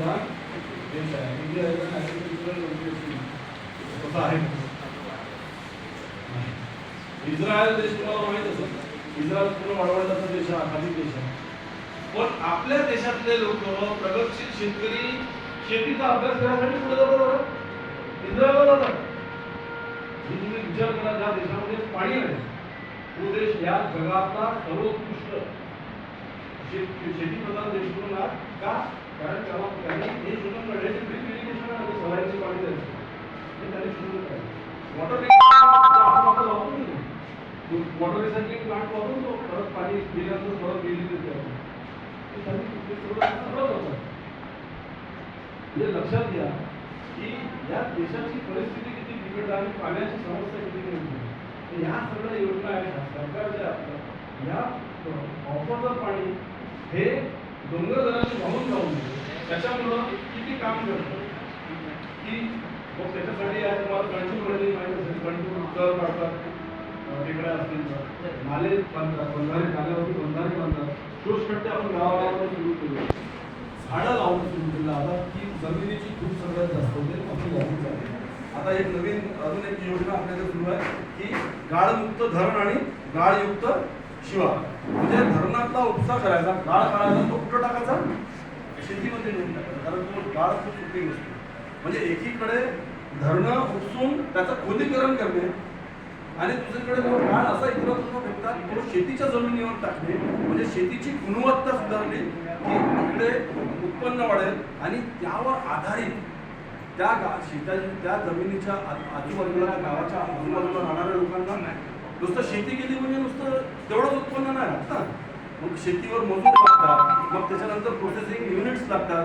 प्रधान देश आहे. इंडिया आहे. इस्रायल देश तुम्हाला माहित असेल, इस्रायल पूर्ण वाढवण्याचा देश आहे, आखाती देश आहे. पण आपल्या देशातले लोक प्रगतशील शेतकरी शेतीचा अभ्यास करण्यासाठी पुढे जातात, इस्रायलला जातात. तुम्ही विचार करा, ज्या देशामध्ये पाणी आहे तो देश या जगातला सर्वोत्कृष्ट शेती प्रधान देश म्हणून का? कारण त्याला त्यांनी हे शोधून काढले की ड्रिप इरिगेशन आणि सवारीचे पाणी द्यायचं हे त्यांनी शोधून काढले. वॉटर वॉटर रिसायकलिंग प्लांट वापरून तो परत पाणी दिल्यानंतर परत गेली देते. हे लक्षात घ्या की या देशाची परिस्थिती किती बिकट आहे आणि पाण्याची समस्या किती गंभीर. ह्या सगळ्या योजना आहेत सरकारच्या. या पावसाचं पाणी हे डोंगर दराने वाहून जाऊन त्याच्यामुळं किती काम करतं की मग त्याच्यासाठी आज तुम्हाला कंट्रोलमध्ये माहीत असेल, कंट्रोल कर काढतात, टेकड्या असतील तर नाले बांधतात, बंधारे नाल्यावरती बंधारे बांधतात, शोषखड्डे आपण गावागावामध्ये सुरू केले, झाडं लावून सुरू केलं. आता की जमिनीची खूप सगळ्यात जास्त होते आपण लागू आहे. आता एक नवीन अजून एक योजना आपल्याकडे सुरू आहे की गाळमुक्त धरण आणि गाळयुक्त शिवार. म्हणजे धरणातला उपसा करायचा, गाळ काढायचा, तो कुठं टाकायचा? शेतीमध्ये नेऊन टाकायचा. कारण तो गाळ खूप सुपीक असतो. म्हणजे एकीकडे धरणं उपसून त्याचं खोलीकरण करणे आणि दुसरीकडे जो गाळ असा इतरत्र भेटतात तो शेतीच्या जमिनीवर टाकणे. म्हणजे शेतीची गुणवत्ता सुधारली की इकडे उत्पन्न वाढेल आणि त्यावर आधारित त्या त्या जमिनीच्या आजूबाजूला, गावाच्या आजूबाजूला राहणाऱ्या लोकांना नुसतं शेती केली म्हणजे नुसतं तेवढंच उत्पन्न नाही राहत ना. मग शेतीवर मजूर लागतात, मग त्याच्यानंतर प्रोसेसिंग युनिट्स लागतात.